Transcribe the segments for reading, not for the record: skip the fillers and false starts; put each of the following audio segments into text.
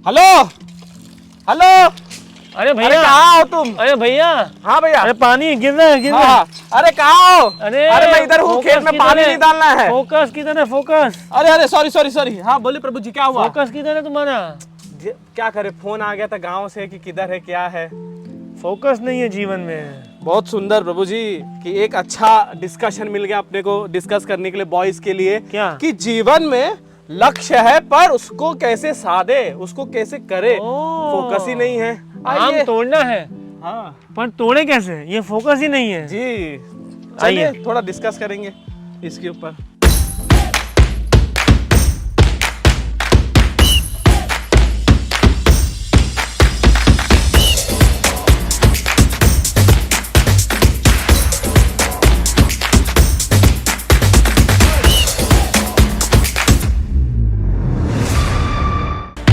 Hello hello. अरे भैया, अरे कहाँ हो तुम? अरे भैया, हाँ भैया। अरे पानी गिर रहा है, गिर रहा है। हाँ, अरे कहाँ हो? अरे मैं इधर हूँ, खेत में पानी नहीं डालना है। फोकस किधर है? फोकस। अरे अरे सॉरी सॉरी सॉरी। हाँ बोलिए प्रभु जी, क्या हुआ? फोकस किधर है तुम्हारा? क्या करे, फोन आ गया था गांव से कि किधर है क्या है। फोकस नहीं है जीवन में। बहुत सुंदर प्रभु जी कि एक अच्छा डिस्कशन मिल गया अपने को डिस्कस करने के लिए, बॉयज के लिए। क्या? कि जीवन में लक्ष्य है पर उसको कैसे साधे, उसको कैसे करे, फोकस ही नहीं है। आम तोड़ना है, हाँ पर तोड़े कैसे, ये फोकस ही नहीं है। जी, चलिए थोड़ा डिस्कस करेंगे इसके ऊपर।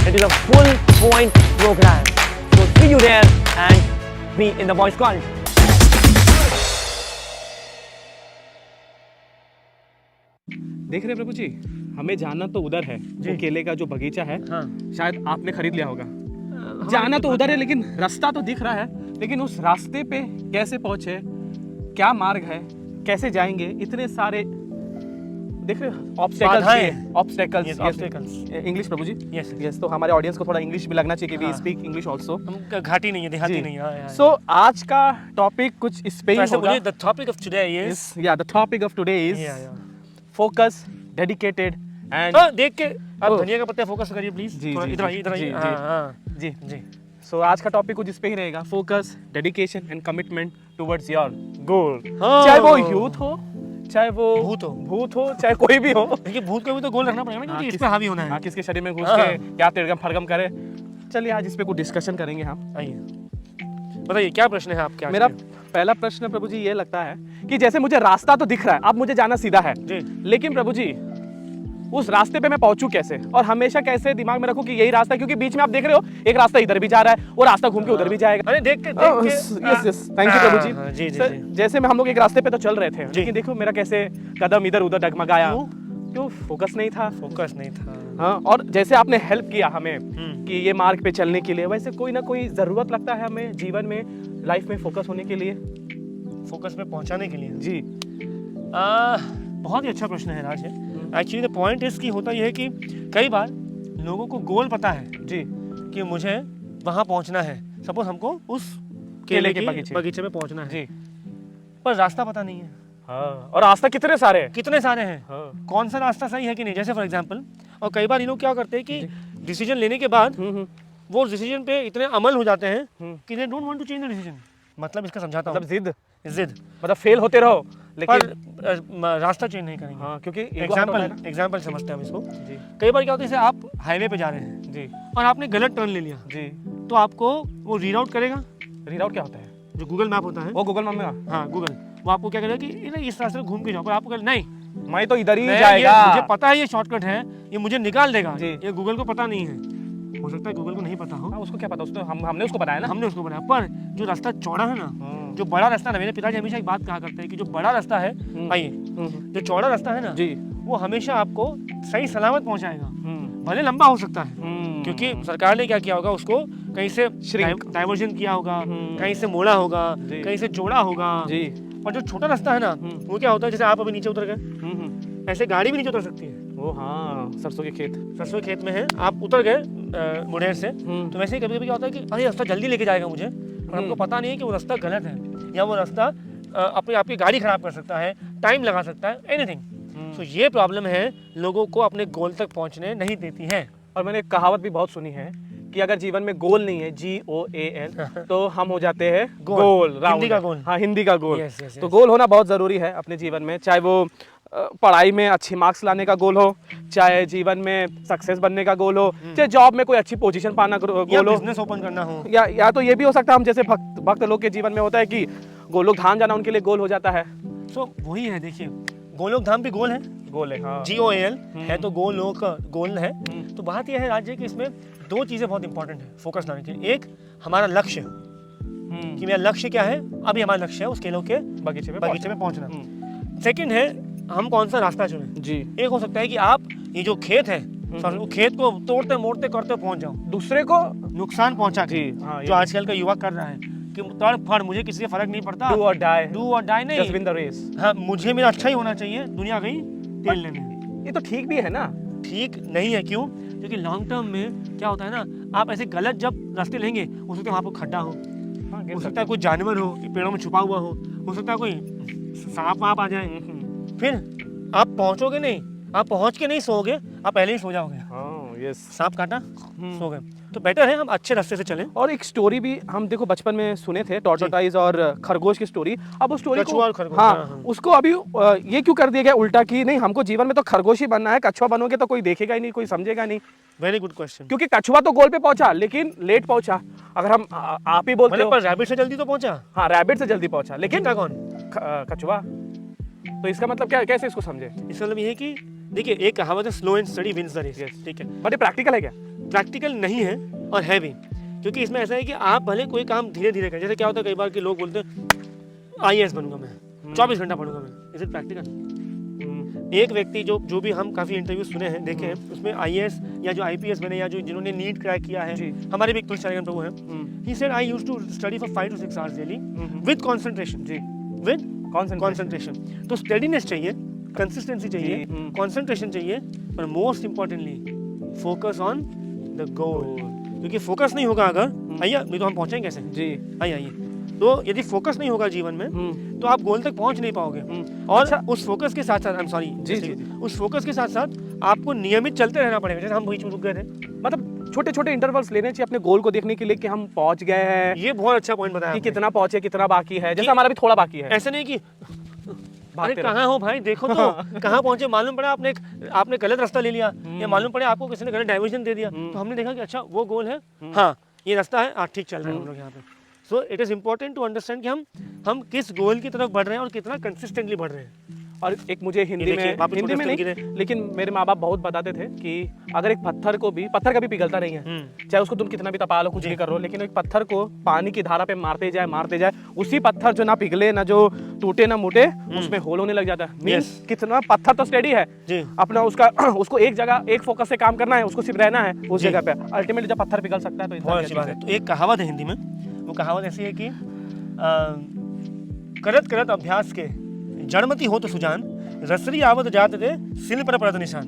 It is a full point program. So see you there and be in the voice call. देख रहे प्रभु जी, हमें जाना तो उधर है, जो केले का जो बगीचा है। हाँ। शायद आपने खरीद लिया होगा। जाना तो उधर है, लेकिन रास्ता तो दिख रहा है, लेकिन उस रास्ते पे कैसे पहुंचे, क्या मार्ग है, कैसे जाएंगे, इतने सारे देख रहे ऑब्स्टेकल्स। इंग्लिश प्रभु जी? Yes. यस, तो हमारे ऑडियंस को थोड़ा इंग्लिश भी लगना चाहिए कि वी स्पीक इंग्लिश आल्सो। हम घाटी नहीं है, देहाती नहीं है। सो आज का टॉपिक कुछ इस पे ही होगा। The topic of today is the topic of today is focus, dedicated and. देख के आप धनिया का पत्ता फोकस करिए प्लीज। जी, जी, इधर जी, इधर जी, जी जी। सो आज का टॉपिक कुछ इस पे ही रहेगा, focus, dedication and commitment towards your goal. चाहे वो यूथ हो, चाहे वो भूत हो, चाहे कोई भी हो। देखिए, भूत को भी तो गोल रखना पड़ेगा ना, क्योंकि इस पे हावी होना है। हाँ, किसके शरीर में घुस के क्या तिरगम फरगम करे। चलिए आज इस पे कुछ डिस्कशन करेंगे हम। आइए, बताइए क्या प्रश्न है आपके? मेरा पहला प्रश्न प्रभु जी ये लगता है कि जैसे मुझे रास्ता तो दिख रहा है, अब मुझे जाना सीधा है जी, लेकिन प्रभु जी उस रास्ते पे मैं पहुंचूं कैसे, और हमेशा कैसे दिमाग में रखूं कि यही रास्ता है, क्योंकि बीच में आप देख रहे हो एक रास्ता इधर भी जा रहा है, वो रास्ता घूम के उधर भी जाएगा। अरे देख के yes thank you Prabhu ji. जी जी सर, जैसे में हम लोग एक रास्ते पे तो चल रहे थे, लेकिन देखो मेरा कैसे कदम इधर उधर डगमगाया। क्यों? फोकस नहीं था। फोकस नहीं था। हाँ, और जैसे आपने हेल्प किया हमें कि ये मार्ग पे चलने के लिए, वैसे कोई ना कोई जरूरत लगता है हमें जीवन में, लाइफ में फोकस होने के लिए, फोकस पे पहुंचाने के लिए। जी बहुत ही अच्छा प्रश्न है राज। एक्चुअली द पॉइंट इज कि होता यह है कि कई बार लोगों को गोल पता है जी कि मुझे वहां पहुंचना है, सपोज हमको उस केले के बगीचे में पहुंचना है जी, पर रास्ता पता नहीं है। हाँ, और रास्ता कितने सारे हैं। कितने सारे हैं। हाँ। कौन सा रास्ता सही है कि नहीं। जैसे फॉर एग्जांपल, और कई बार ये लोग क्या करते हैं कि डिसीजन लेने के बाद वो डिसीजन पे इतने अमल हो जाते हैं कि they don't want to change the decision. मतलब इसका समझाता हूं, मतलब जिद मतलब फेल होते रहो लेकिन पर रास्ता चेंज नहीं करेंगे। हाँ, क्योंकि एग्जांपल समझते हैं हम इसको। जी कई बार क्या होता है, जैसे आप हाईवे पे जा रहे हैं जी और आपने गलत टर्न ले लिया, जी। तो आपको वो रीराउट करेगा। रीराउट क्या होता है? जो गूगल मैप होता है, वो गूगल मैप में, हाँ गूगल, वो आपको क्या करेगा कि इस रास्ते से घूम के जाओ, पर आपको नहीं, मैं तो इधर ही मैं जाएगा, मुझे पता है ये शॉर्टकट है, ये मुझे निकाल देगा। जी। ये गूगल को पता नहीं है। हो सकता है गूगल को नहीं पता हो। हाँ, उसको क्या पता, उसको हमने उसको बताया ना। हमने उसको बनाया, पर जो रास्ता चौड़ा है ना, जो बड़ा रास्ता है, मेरे पिताजी हमेशा एक बात कहा करते हैं कि जो बड़ा रास्ता है, आइए, जो चौड़ा रास्ता है ना जी, वो हमेशा आपको सही सलामत पहुंचाएगा। भले लंबा हो सकता है, क्योंकि सरकार ने क्या किया होगा, उसको कहीं से डाइवर्जन किया होगा, कहीं से मोड़ा होगा, कहीं से जोड़ा होगा जी। और जो छोटा रास्ता है ना, वो क्या होता है, जैसे आप अभी नीचे उतर गए, ऐसे गाड़ी भी नीचे उतर सकती है। ओ हाँ, सरसों के खेत में है, आप उतर गए मुड़ेर से, तो वैसे ही कभी कभी क्या होता है कि अरे रास्ता जल्दी लेके जाएगा मुझे, और हमको पता नहीं है कि वो रास्ता गलत है, या वो रास्ता अपनी आपकी गाड़ी खराब कर सकता है, टाइम लगा सकता है, एनीथिंग। तो ये प्रॉब्लम है, लोगों को अपने गोल तक पहुंचने नहीं देती है। और मैंने एक कहावत भी बहुत सुनी है कि अगर जीवन में गोल नहीं है, GOAL, तो हम हो जाते हैं गोल। हिंदी का गोल। हाँ, हिंदी का गोल। yes. तो गोल होना बहुत जरूरी है अपने जीवन में, चाहे वो पढ़ाई में अच्छी मार्क्स लाने का गोल हो, चाहे जीवन में सक्सेस बनने का गोल हो, चाहे जॉब में कोई अच्छी पोजीशन पाना गोल हो, बिजनेस ओपन करना हो, या तो ये भी हो सकता है हम जैसे भक्त लोग के जीवन में होता है कि गोलोक धाम जाना उनके लिए गोल हो जाता है। तो वही है, देखिए गोलोक धाम भी गोल है, हाँ। GOAL है, तो गोलोक गोल है। तो बात यह है राज्य कि इसमें दो चीजें बहुत इंपॉर्टेंट है फोकस लाने के लिए। एक हमारा लक्ष्य, कि मेरा लक्ष्य क्या है, अभी हमारा लक्ष्य है उस केलों के बगीचे में पहुंचना। सेकंड है हम कौन सा रास्ता चुने। जी। एक हो सकता है कि आप ये जो खेत है वो खेत को तोड़ते मोड़ते करते पहुंच जाऊं, दूसरे को नुकसान पहुंचा के, हाँ, जो आजकल का युवा कर रहा है कि तड़ फड़ मुझे किसी से फर्क नहीं पड़ता, डू और डाई, डू और डाई नहीं, जस्ट विन द रेस। हाँ मुझे मेरा अच्छा ही होना चाहिए, दुनिया गई तेल लेने। ये तो ठीक भी है ना। ठीक नहीं है, क्यों? क्योंकि लॉन्ग टर्म में क्या होता है ना, आप ऐसे गलत जब रास्ते लेंगे, हो सकता है वहाँ पर खड्डा हो सकता है कोई जानवर हो पेड़ों में छुपा हुआ हो सकता है कोई सांप वाप आ जाए, फिर आप पहुंचोगे नहीं, आप पहुंच के नहीं सोओगे, आप पहले ही सो जाओगे। यस, सांप काटा सो गए। तो बेटर है हम अच्छे रास्ते से चलें। और एक स्टोरी भी हम देखो बचपन में सुने थे, टॉर्टोटाइज और खरगोश की स्टोरी। अब उस स्टोरी कछुआ को और खरगोश, हाँ, हाँ। उसको अभी ये क्यों कर दिया गया उल्टा कि नहीं हमको जीवन में तो खरगोश ही बनना है, कछुआ बनोगे तो कोई देखेगा ही नहीं, कोई समझेगा नहीं। Very good question. क्योंकि कछुआ तो गोल पे पहुंचा लेकिन लेट पहुंचा। अगर हम आप ही बोलते हो, पर रैबिट से जल्दी तो पहुंचा। हाँ रैबिट से जल्दी पहुंचा, लेकिन जीता कौन? कछुआ। तो इसका मतलब क्या, कैसे इसको समझे? इसका मतलब ये है कि देखिए एक कहावत है, slow and steady wins the race, ठीक है, बट ये प्रैक्टिकल है क्या? प्रैक्टिकल नहीं है और है भी, क्योंकि इसमें ऐसा है कि आप भले कोई काम धीरे धीरे करें। जैसे क्या होता है कई बार कि लोग बोलते हैं IAS बनूंगा मैं, 24 घंटा पढ़ूंगा मैं, इज इट प्रैक्टिकल? एक व्यक्ति जो भी हम काफी इंटरव्यू सुने हैं, देखे हैं, उसमें IAS या जो IPS बने या जो जिन्होंने नीट क्रैक किया है, हमारे भी एक तुलसीचरण प्रभु हैं, he said I used to study for 5 to 6 hours daily with concentration, with concentration. तो स्टडीनेस चाहिए, कंसिस्टेंसी चाहिए, कंसंट्रेशन चाहिए, पर most importantly focus on the goal. क्योंकि फोकस नहीं होगा अगर, आइए नहीं तो हम पहुंचेंगे कैसे जी? आइए, तो यदि फोकस नहीं होगा जीवन में तो आप गोल तक पहुंच नहीं पाओगे। और अच्छा, उस फोकस के साथ साथ, आई एम सॉरी जी, उस फोकस के साथ साथ आपको नियमित चलते रहना पड़ेगा। जैसे हम बीच में रुक गए थे, मतलब छोटे छोटे इंटरवल्स लेने चाहिए अपने गोल को देखने के लिए कि हम पहुंच गए हैं। ये बहुत अच्छा पॉइंट बताया कि कितना पहुंचे, कितना बाकी है। जैसे हमारा भी थोड़ा बाकी है, ऐसा नहीं कि अरे कहाँ हो भाई, देखो तो कहाँ पहुंचे, मालूम पड़ा आपने गलत रास्ता ले लिया, या मालूम पड़ा आपको किसी ने गलत डाइवर्जन दे दिया, तो हमने देखा कि अच्छा वो गोल है, हाँ ये रास्ता है, ठीक चल रहे हैं हम लोग यहाँ पे। So it is important to understand कि हम किस गोल की तरफ बढ़ रहे हैं और कितना कंसिस्टेंटली बढ़ रहे हैं। और एक मुझे हिंदी में नहीं, लेकिन मेरे माँ बाप बहुत बताते थे कि अगर एक पत्थर कभी पिघलता नहीं है, चाहे उसको तुम कितना भी तपा लो, कुछ भी कर लो, लेकिन एक पत्थर को पानी की धारा पे मारते जाए, उसी पत्थर जो ना पिघले ना जो टूटे ना मुटे, उसमें होल होने लग जाता है। मींस कितना पत्थर तो स्टेडी है अपना, उसको एक जगह एक फोकस से काम करना है, उसको सिर्फ रहना है उस जगह पे। अल्टीमेटली जब पत्थर पिघल सकता है तो बहुत अच्छी बात है। तो एक कहावत है हिंदी में, वो कहावत ऐसी है कि करत करत अभ्यास के जड़मती हो तो सुजान, रसरी आवत जाते थे सिल पर परत निशान।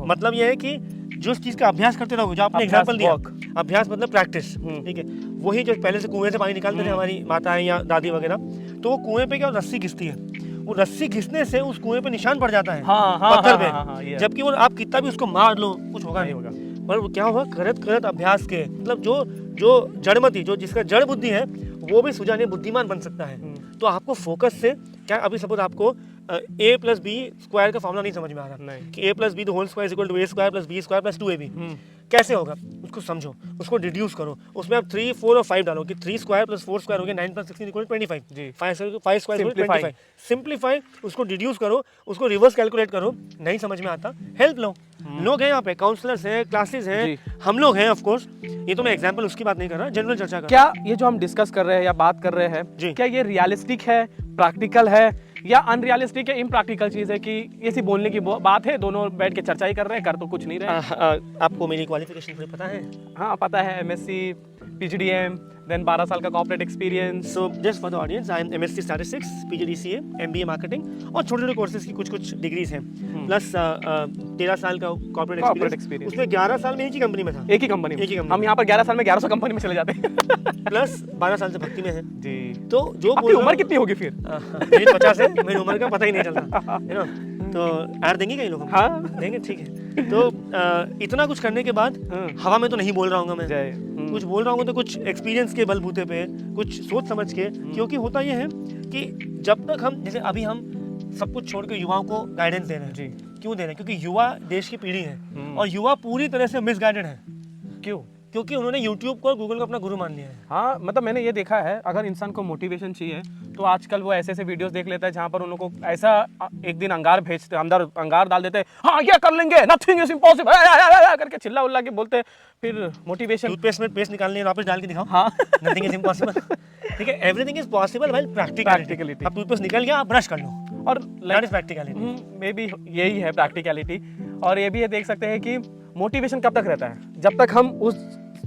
मतलब ये है कि जो चीज का अभ्यास करते रहो, जो आपने एग्जांपल दिया, अभ्यास मतलब प्रैक्टिस, ठीक है, वही जो पहले से कुएं से पानी निकालते थे हमारी माताएं या दादी वगैरह, तो वो कुएं पे क्या रस्सी घिसती है, वो रस्सी घिसने से उस कुएं पे निशान पड़ जाता है पत्थर पे, जबकि वो आप कितना भी उसको मार लो कुछ होगा नहीं होगा। पर वो क्या हुआ, करत करत अभ्यास के, मतलब जो जड़मती, जो जिसका जड़ बुद्धि है, वो भी सुजाने बुद्धिमान बन सकता है। तो आपको फोकस से क्या, अभी सपोज आपको a+b² का फॉर्मूला नहीं समझ में आ रहा कि a+b the whole square equal to a² + b² + 2ab, कैसे होगा उसको समझो, उसको डिड्यूस करो, उसमें आप 3, 4 और 5 डालो कि 3² + 4² हो गया 9 + 16 = 25, 5² 25, सिंप्लीफाई, उसको डिड्यूस करो, उसको रिवर्स कैलकुलेट करो। नहीं समझ में आता, हेल्प लो, लोग हैं यहाँ पे, काउंसलर्स हैं, क्लासेस हैं, हम लोग हैं ऑफ कोर्स। ये तो मैं एग्जांपल उसकी बात नहीं कर रहा, जनरल चर्चा कर। क्या ये जो हम डिस्कस कर रहे हैं या बात कर रहे हैं, क्या ये रियलिस्टिक है, प्रैक्टिकल है, या अनरियलिस्टिक है, इम्प्रैक्टिकल चीज है कि ये सिर्फ बोलने की बात है, दोनों बैठ के चर्चा ही कर रहे हैं, कर तो कुछ नहीं रहे? आपको मेरी क्वालिफिकेशन पता है? हाँ पता है, MSc PGDM, देन 12 साल का corporate experience. So just for the audience, I am MSc statistics, PGDCA, MBA marketing, और छोटे छोटे कोर्सेज की कुछ डिग्रीज हैं, प्लस 13 साल का कॉर्पोरेट एक्सपीरियंस। उसमें 11 साल में एक ही कंपनी में था, एक ही कंपनी। हम यहाँ पर 11 साल में 1100 कंपनी में चले जाते हैं। प्लस 12 साल से भक्ति में है जी। तो जो उम्र कितनी होगी फिर? मेरी 50 है, मेरी उम्र का पता ही नहीं चलता, है ना। तो यार देंगे कई लोग? हाँ देंगे, ठीक है। तो इतना कुछ करने के बाद हवा में तो नहीं बोल रहा हूँ मैं, कुछ बोल रहा हूँ तो कुछ एक्सपीरियंस के बलबूते पे, कुछ सोच समझ के, क्योंकि होता ये है कि जब तक हम, जैसे अभी हम सब कुछ छोड़ के युवाओं को गाइडेंस दे रहे हैं जी, क्यों दे रहे हैं? क्योंकि युवा देश की पीढ़ी है और युवा पूरी तरह से मिसगाइडेड है। क्यों? क्योंकि उन्होंने YouTube को और गूगल को अपना गुरु मान लिया है। हाँ, मतलब मैंने ये देखा है, अगर इंसान को मोटिवेशन चाहिए तो आजकल वो ऐसे वीडियोस देख लेता है जहाँ पर उन लोगों को ऐसा एक दिन अंगार भेजते, अंदर अंगार डाल देते हैं, हाँ ये कर लेंगे, नथिंग इज इम्पॉसिबल करके चिल्ला उल्ला के बोलते हैं, फिर मोटिवेशन, टूथपेस्ट में पेस्ट निकालने वापस डाल के दिखाओ, हाँ नथिंग इज इम्पॉसिबल, ठीक है, everything is possible while practicality. अब टूथपेस्ट निकल गया, आप ब्रश कर लो, और that is practicality. May be यही है प्रैक्टिकलिटी। और ये भी ये देख सकते हैं कि मोटिवेशन कब तक रहता है, जब तक हम उस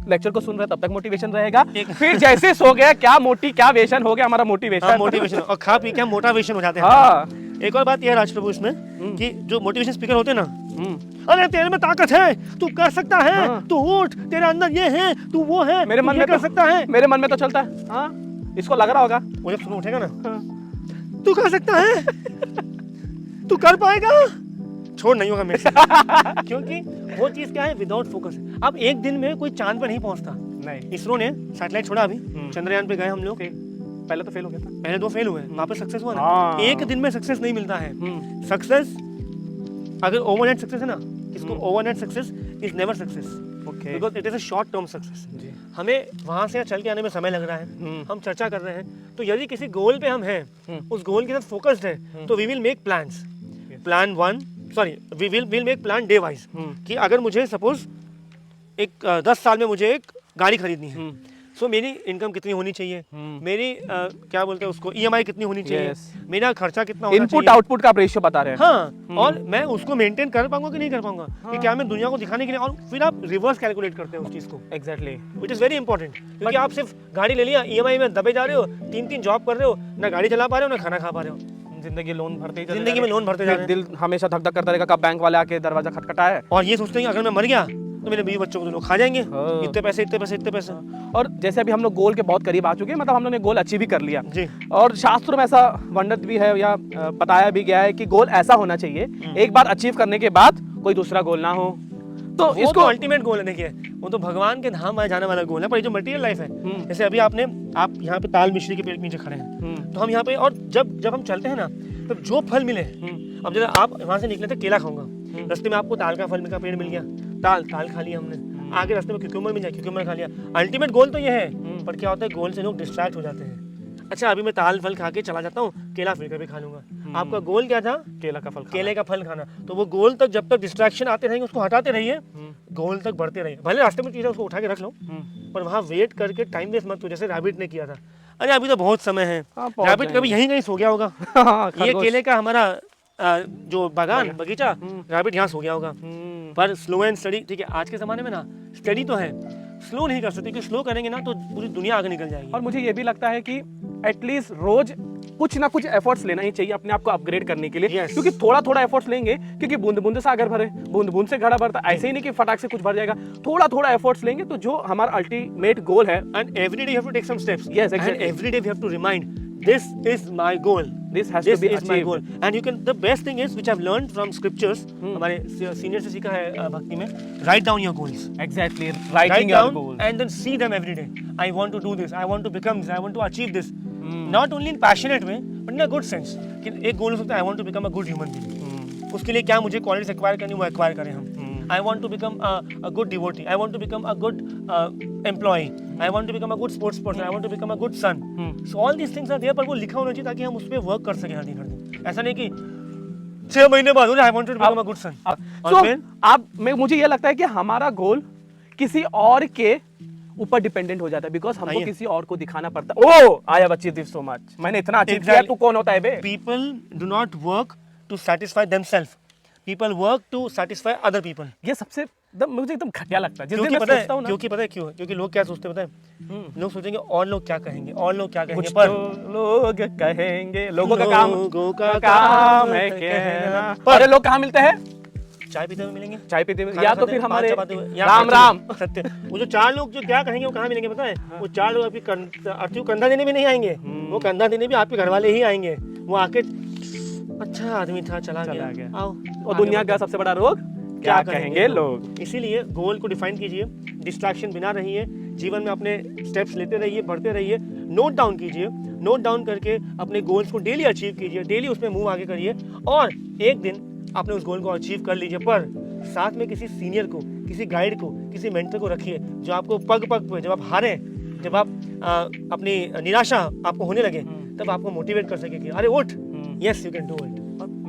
लेक्चर को सुन रहे हैं तब तक मोटिवेशन रहेगा, फिर जैसे सो गया क्या वेशन हो गया हमारा मोटिवेशन। मोटिवेशन और खा पी के हम मोटिवेशन हो जाते हैं। हाँ। एक और बात यह है राज प्रभु इसमें कि जो मोटिवेशन स्पीकर होते हैं ना, अरे तेरे में ताकत है, तू कर सकता है, हाँ। तू उठ, तेरे अंदर ये है, तू वो है, मेरे मन तू में ये कर सकता है। मेरे मन में तो चलता है। हाँ, इसको लग रहा होगा वो जब सुनो उठेगा ना, हाँ। तू कर सकता है, तू कर पाएगा, छोड़ नहीं होगा मेरे से। क्योंकि वो चीज क्या है, विदाउट फोकस। अब एक दिन में कोई चांद पर नहीं पहुंचता। नहीं, इसरो ने सैटेलाइट छोड़ा अभी, चंद्रयान पे गए हम लोग, पहले तो फेल हो गया था, पहले 2 फेल हुए, वहां पे सक्सेस हुआ ना। हाँ। एक दिन में सक्सेस नहीं मिलता है। सक्सेस अगर ओवरनाइट सक्सेस है ना, इसको overnight success is never success, okay, because it is a short term success. हमें वहां से चल के आने में समय लग रहा है, हम चर्चा कर रहे हैं। तो यदि किसी गोल पे हम हैं, उस गोल के साथ फोकस्ड है, तो we will make plans. Plan 1 sorry we will make plan day wise, कि अगर मुझे सपोज एक 10 साल में मुझे एक गाड़ी खरीदनी है, सो मेरी इनकम कितनी होनी चाहिए, मेरी क्या बोलते हैं उसको, ईएमआई कितनी होनी चाहिए, मेरा खर्चा कितना होना चाहिए, इनपुट आउटपुट का आप रेशियो बता रहे हैं। हाँ, और मैं उसको मेंटेन कर पाऊंगा कि नहीं कर पाऊंगा, कि क्या मैं दुनिया को दिखाने के लिए, और फिर आप रिवर्स कैलकुलेट करते हैं उस चीज को। Exactly, which is very important, क्योंकि आप सिर्फ गाड़ी ले लिया, ईएमआई में दबे जा रहे हो, 3 जॉब कर रहे हो, ना गाड़ी चला पा रहे हो, ना खाना खा पा रहे हो, जिंदगी लोन भरते ही जिंदगी में लोन भरते जा रहे हैं। दिल हमेशा धक धक करता रहेगा कब बैंक वाले आके दरवाजा खटखटाए, और ये सोचते हैं कि अगर मैं मर गया तो मेरे बीवी बच्चों को तो लोग खा जाएंगे, हाँ। इतने पैसे इतने पैसे इतने पैसे। और जैसे अभी हम लोग गोल के बहुत करीब आ चुके हैं, मतलब हम लोगों ने गोल अचीव भी कर लिया जी। और शास्त्रों में ऐसा वर्णित भी है या बताया भी गया है कि गोल ऐसा होना चाहिए, एक बार अचीव करने के बाद कोई दूसरा गोल ना हो। तो वो इसको तो अल्टीमेट गोल है, देखिए वो तो भगवान के धाम आए जाने वाला गोल है, पर ये जो मटेरियल लाइफ है, जैसे अभी आप यहाँ पे ताल मिश्री के पेड़ के नीचे खड़े हैं, तो हम यहाँ पे, और जब हम चलते हैं ना, तब जो फल मिले, अब जैसे आप वहाँ से निकले थे, केला खाऊंगा, रास्ते में आपको ताल का फल का पेड़ मिल गया, ताल खा लिया हमने, आगे रास्ते में क्यूक्यूम्बर मिल जाए, क्यूक्यूम्बर खा लिया। अल्टीमेट गोल तो ये है, पर क्या होता है, गोल से लोग डिस्ट्रैक्ट हो जाते हैं। अच्छा, अभी मैं ताल फल खा के चला जाता हूँ, केला फिर कभी खा लूंगा। आपका गोल क्या था, केला का फल केले का फल खाना। तो वो गोल तक जब तक डिस्ट्रैक्शन आते रहेंगे, उसको हटाते रहिए, गोल तक बढ़ते रहिए। भले रास्ते में चीज़ है उसको उठा के रख लो, पर वहाँ वेट करके टाइम वेस्ट मत हो, जैसे रैबिट ने किया था। अरे अभी तो बहुत समय है, रैबिट कभी यहीं कहीं सो गया होगा। ये केले का हमारा जो बगीचा, रैबिट यहाँ सो गया होगा। पर स्लो एंड स्टडी, ठीक है, आज के ज़माने में ना स्टडी तो है, स्लो नहीं कर सकते, क्योंकि स्लो करेंगे ना तो पूरी दुनिया आगे निकल जाएगी। और मुझे ये भी लगता है कि एटलीस्ट रोज कुछ ना कुछ एफर्ट्स लेना ही चाहिए अपने आप को अपग्रेड करने के लिए। Yes. क्योंकि थोड़ा थोड़ा एफर्ट्स लेंगे, क्योंकि बूंद बूंद से सागर भरे, बूंद बूंद से घड़ा भरता, ऐसे ही नहीं कि फटाक से कुछ भर जाएगा। थोड़ा थोड़ा एफर्ट्स लेंगे तो जो हमारा अल्टीमेट गोल है, And every day you have to take some steps. Yes, exactly. And every day we have to remind, this is my goal. This has to be is my achieved. goal. And you can, the best thing is which I've learned from scriptures, हमारे senior से सीखा है भक्ति में, write down your goals. Exactly Write writing your down goal and then see them every day. I want to do this. I want to become this. I want to achieve this. Not only in passionate way, but in a good sense. कि एक गोल हो सकता है, I want to become a good human being. उसके लिए क्या मुझे qualities acquire करनी, वो एक्वायर करें हम। I want to become a good devotee. I want to become a good employee. I want to become a good sports person. I want to become a good son. So all these things are there, पर वो लिखा होना चाहिए ताकि हम उस पर work कर सकें हर दिन। ऐसा नहीं कि 6 महीने बाद I want to become a good son. So, मुझे ये लगता है कि हमारा गोल किसी और के ऊपर डिपेंडेंट हो जाता है, बिकॉज हमको किसी और को दिखाना पड़ता है। Oh I have achieved this so much, मैंने इतना अचीव किया, तू कौन होता है बे? People do not work to satisfy themselves. People work to satisfy other people. ये सबसे मुझे एकदम घटिया लगता है। जिस दिन क्योंकि मैं पता है सोचता हूँ ना, क्योंकि पता है क्यों? क्योंकि लोग क्या सोचते हैं पता है? लोग सोचेंगे और लोग क्या कहेंगे, और लोग क्या कहेंगे, कुछ पर तो लोग कहेंगे, लोगों का लोगों का काम है कहना। अरे लोग कहाँ मिलते हैं? चाय पीते हुए मिलेंगे, चाय पीते हुए, खाना या तो खाते फिर हुए, हमारे पान चबाते हुए, या राम राम। सत्य। वो जो 4 लोग जो क्या कहेंगे वो कहाँ मिलेंगे पता है? वो 4 लोग आपकी अर्थी को कंधा देने भी नहीं आएंगे, वो कंधा देने भी आपके घर वाले ही आएंगे। वो आके अच्छा आदमी था, चला गया। आओ, और दुनिया का सबसे बड़ा रोग क्या कहेंगे लोग। इसीलिए गोल को डिफाइन कीजिए, डिस्ट्रैक्शन बिना रहिए, जीवन में अपने स्टेप्स लेते रहिए, बढ़ते रहिए, नोट डाउन कीजिए, नोट डाउन करके अपने गोल्स को डेली अचीव कीजिए, डेली उसमें मूव आगे करिए, और एक दिन आपने उस गोल को अचीव कर लीजिए। पर साथ में किसी सीनियर को, किसी गाइड को, किसी मेंटर को रखिए, जो आपको पग पग पे, जब आप हारे, जब आप अपनी निराशा आपको होने लगे, तब आपको मोटिवेट कर सके कि अरे उठ, yes you can do it.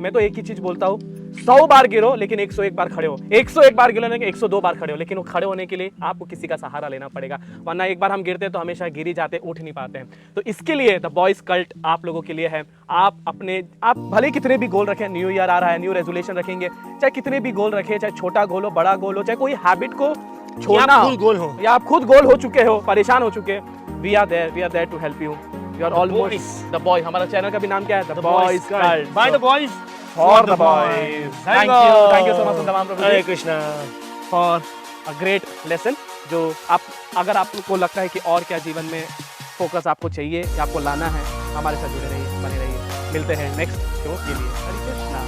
मैं तो एक ही चीज बोलता हूँ 100 बार गिरो लेकिन 101 बार खड़े हो, 101 बार गिरो लेकिन 102 बार खड़े हो, लेकिन वो खड़े होने के लिए आपको किसी का सहारा लेना पड़ेगा, वरना एक बार हम गिरते तो हमेशा गिर ही जाते, उठ नहीं पाते हैं। तो इसके लिए द बॉयज कल्ट आप लोगों के लिए है। आप भले कितने भी गोल रखें, न्यू ईयर आ रहा है, न्यू रेजोल्यूशन रखेंगे, चाहे कितने भी गोल रखें, चाहे छोटा गोल हो, बड़ा गोल हो, चाहे कोई हैबिट को छोड़ना आप खुद गोल हो, या आप खुद गोल हो चुके हो, परेशान हो चुके, we are there to help you. You are almost the boy. हमारा चैनल का भी नाम क्या है? The boys cult. By the boys for the boys. Thank you so much तमाम प्रभु Hare ji Krishna. For a great lesson. जो अगर आपको लगता है कि और क्या जीवन में फोकस आपको चाहिए या आपको लाना है, हमारे साथ जुड़े रहिए, बने रहिए। मिलते हैं नेक्स्ट शो के लिए। हरे कृष्णा।